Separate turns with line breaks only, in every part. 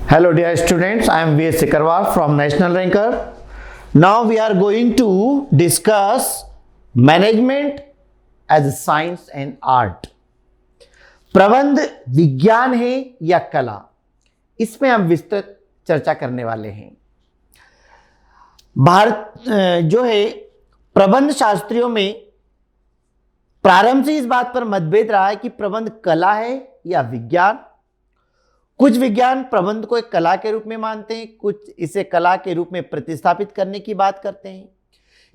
Hello dear students, I am V.S. Sikarwar from National Ranker. Now we are going to discuss management as a science and art. प्रबंध विज्ञान है या कला, इसमें हम विस्तृत चर्चा करने वाले हैं। भारत जो है प्रबंध शास्त्रियों में प्रारंभ से इस बात पर मतभेद रहा है कि प्रबंध कला है या विज्ञान। कुछ विज्ञान प्रबंध को एक कला के रूप में मानते हैं, कुछ इसे कला के रूप में प्रतिस्थापित करने की बात करते हैं।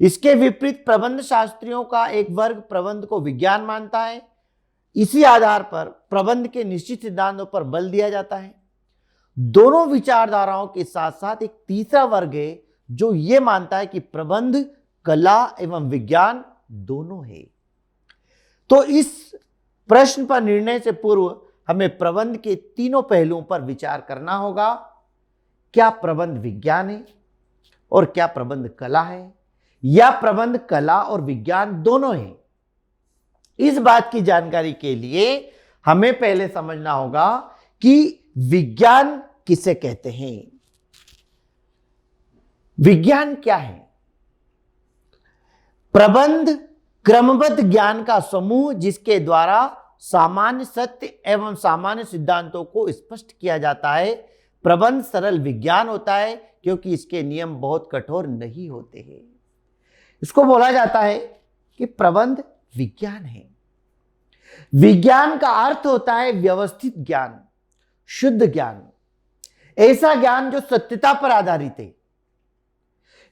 इसके विपरीत प्रबंध शास्त्रियों का एक वर्ग प्रबंध को विज्ञान मानता है। इसी आधार पर प्रबंध के निश्चित सिद्धांतों पर बल दिया जाता है। दोनों विचारधाराओं के साथ साथ एक तीसरा वर्ग है जो यह मानता है कि प्रबंध कला एवं विज्ञान दोनों है। तो इस प्रश्न पर निर्णय से पूर्व हमें प्रबंध के तीनों पहलुओं पर विचार करना होगा। क्या प्रबंध विज्ञान है और क्या प्रबंध कला है, या प्रबंध कला और विज्ञान दोनों है। इस बात की जानकारी के लिए हमें पहले समझना होगा कि विज्ञान किसे कहते हैं। विज्ञान क्या है? प्रबंध क्रमबद्ध ज्ञान का समूह जिसके द्वारा सामान्य सत्य एवं सामान्य सिद्धांतों को स्पष्ट किया जाता है। प्रबंध सरल विज्ञान होता है क्योंकि इसके नियम बहुत कठोर नहीं होते हैं। इसको बोला जाता है कि प्रबंध विज्ञान है। विज्ञान का अर्थ होता है व्यवस्थित ज्ञान, शुद्ध ज्ञान, ऐसा ज्ञान जो सत्यता पर आधारित है।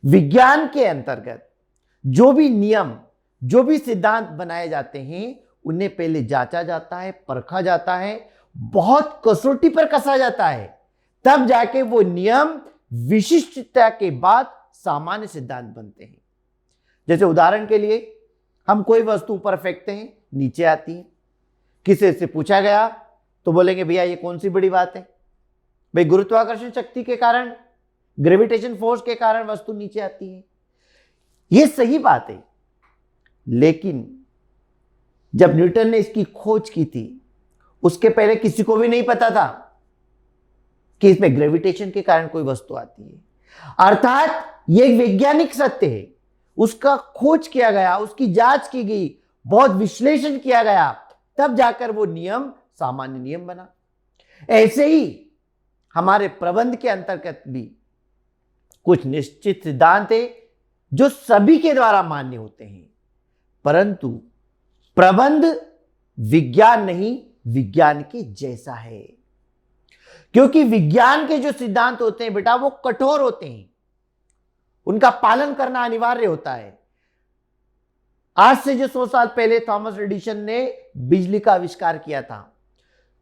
विज्ञान के अंतर्गत जो भी नियम, जो भी सिद्धांत बनाए जाते हैं उन्हें पहले जांचा जाता है, परखा जाता है, बहुत कसौटी पर कसा जाता है, तब जाके वो नियम विशिष्टता के बाद सामान्य सिद्धांत बनते हैं। जैसे उदाहरण के लिए हम कोई वस्तु ऊपर फेंकते हैं, नीचे आती है। किसी से पूछा गया तो बोलेंगे भैया ये कौन सी बड़ी बात है? भाई गुरुत्वाकर्षण शक्ति के कारण, ग्रेविटेशन फोर्स के कारण वस्तु नीचे आती है। ये सही बात है, लेकिन जब न्यूटन ने इसकी खोज की थी उसके पहले किसी को भी नहीं पता था कि इसमें ग्रेविटेशन के कारण कोई वस्तु आती है। अर्थात यह एक वैज्ञानिक सत्य है, उसका खोज किया गया, उसकी जांच की गई, बहुत विश्लेषण किया गया, तब जाकर वो नियम सामान्य नियम बना। ऐसे ही हमारे प्रबंध के अंतर्गत भी कुछ निश्चित सिद्धांत है जो सभी के द्वारा मान्य होते हैं, परंतु प्रबंध विज्ञान नहीं, विज्ञान के जैसा है। क्योंकि विज्ञान के जो सिद्धांत होते हैं बेटा वो कठोर होते हैं, उनका पालन करना अनिवार्य होता है। आज से जो 100 साल पहले थॉमस एडिसन ने बिजली का आविष्कार किया था,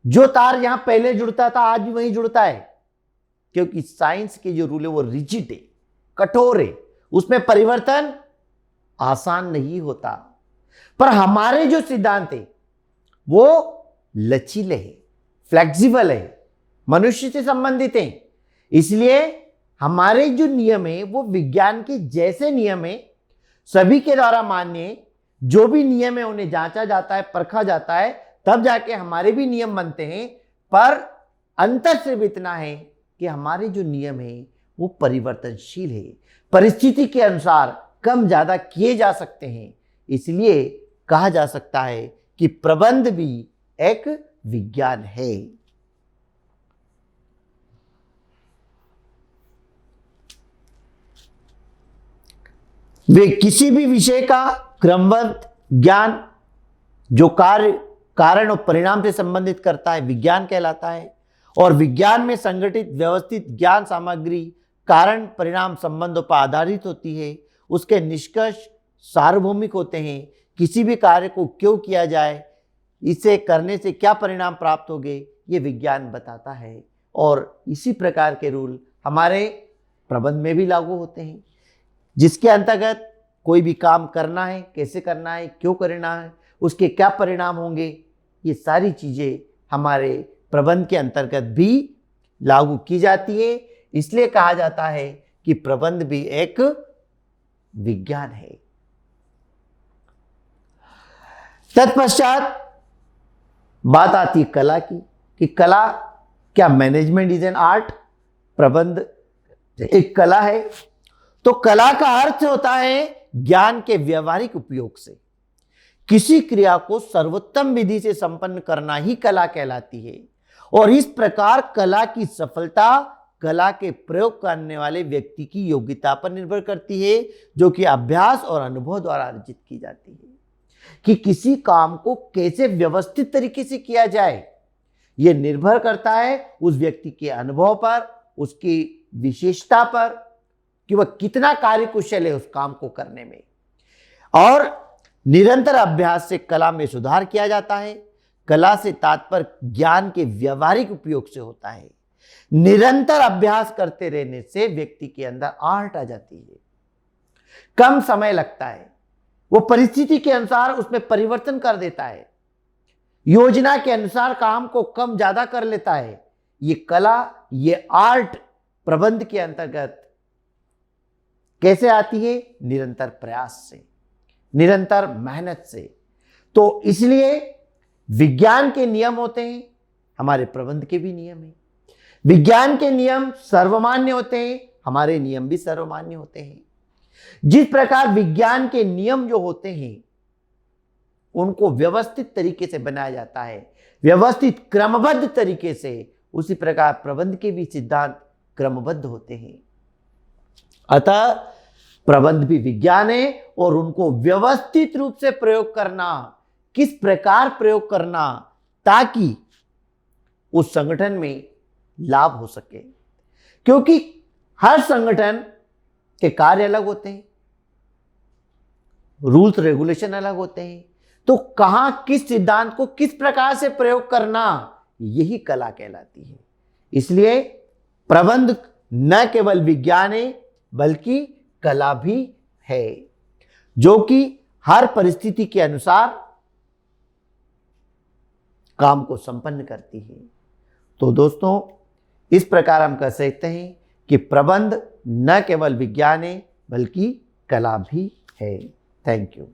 जो तार यहां पहले जुड़ता था आज भी वहीं जुड़ता है, क्योंकि साइंस के जो रूल है वो रिजिड है, कठोर है, उसमें परिवर्तन आसान नहीं होता। पर हमारे जो सिद्धांत है वो लचीले हैं, फ्लेक्सिबल है, मनुष्य से संबंधित हैं। इसलिए हमारे जो नियम है वो विज्ञान के जैसे नियम है, सभी के द्वारा मान्य है। जो भी नियम है उन्हें जांचा जाता है, परखा जाता है, तब जाके हमारे भी नियम बनते हैं। पर अंतर सिर्फ इतना है कि हमारे जो नियम है वो परिवर्तनशील है, परिस्थिति के अनुसार कम ज्यादा किए जा सकते हैं। इसलिए कहा जा सकता है कि प्रबंध भी एक विज्ञान है। वे किसी भी विषय का क्रमबद्ध ज्ञान जो कार्य, कारण और परिणाम से संबंधित करता है विज्ञान कहलाता है। और विज्ञान में संगठित व्यवस्थित ज्ञान सामग्री कारण परिणाम संबंधों पर आधारित होती है। उसके निष्कर्ष सार्वभौमिक होते हैं। किसी भी कार्य को क्यों किया जाए, इसे करने से क्या परिणाम प्राप्त होंगे, ये विज्ञान बताता है। और इसी प्रकार के रूल हमारे प्रबंध में भी लागू होते हैं, जिसके अंतर्गत कोई भी काम करना है, कैसे करना है, क्यों करना है, उसके क्या परिणाम होंगे, ये सारी चीजें हमारे प्रबंध के अंतर्गत भी लागू की जाती है। इसलिए कहा जाता है कि प्रबंध भी एक विज्ञान है। तत्पश्चात बात आती कला की, कि कला क्या मैनेजमेंट इज एन आर्ट, प्रबंध एक कला है। तो कला का अर्थ होता है ज्ञान के व्यवहारिक उपयोग से किसी क्रिया को सर्वोत्तम विधि से संपन्न करना ही कला कहलाती है। और इस प्रकार कला की सफलता कला के प्रयोग करने वाले व्यक्ति की योग्यता पर निर्भर करती है, जो कि अभ्यास और अनुभव द्वारा अर्जित की जाती है। कि किसी काम को कैसे व्यवस्थित तरीके से किया जाए, यह निर्भर करता है उस व्यक्ति के अनुभव पर, उसकी विशेषता पर, कि वह कितना कार्यकुशल है उस काम को करने में। और निरंतर अभ्यास से कला में सुधार किया जाता है। कला से तात्पर्य ज्ञान के व्यवहारिक उपयोग से होता है। निरंतर अभ्यास करते रहने से व्यक्ति के अंदर आहट आ जाती है, कम समय लगता है, वो परिस्थिति के अनुसार उसमें परिवर्तन कर देता है, योजना के अनुसार काम को कम ज्यादा कर लेता है। ये कला, ये आर्ट प्रबंध के अंतर्गत कैसे आती है? निरंतर प्रयास से, निरंतर मेहनत से। तो इसलिए विज्ञान के नियम होते हैं, हमारे प्रबंध के भी नियम हैं। विज्ञान के नियम सर्वमान्य होते हैं, हमारे नियम भी सर्वमान्य होते हैं। जिस प्रकार विज्ञान के नियम जो होते हैं उनको व्यवस्थित तरीके से बनाया जाता है, व्यवस्थित क्रमबद्ध तरीके से, उसी प्रकार प्रबंध के भी सिद्धांत क्रमबद्ध होते हैं। अतः प्रबंध भी विज्ञान है और उनको व्यवस्थित रूप से प्रयोग करना, किस प्रकार प्रयोग करना ताकि उस संगठन में लाभ हो सके। क्योंकि हर संगठन के कार्य अलग होते हैं, रूल्स रेगुलेशन अलग होते हैं। तो कहां किस सिद्धांत को किस प्रकार से प्रयोग करना, यही कला कहलाती है। इसलिए प्रबंध न केवल विज्ञान है बल्कि कला भी है, जो कि हर परिस्थिति के अनुसार काम को संपन्न करती है। तो दोस्तों, इस प्रकार हम कह सकते हैं कि प्रबंध न केवल विज्ञान है बल्कि कला भी है। Thank you.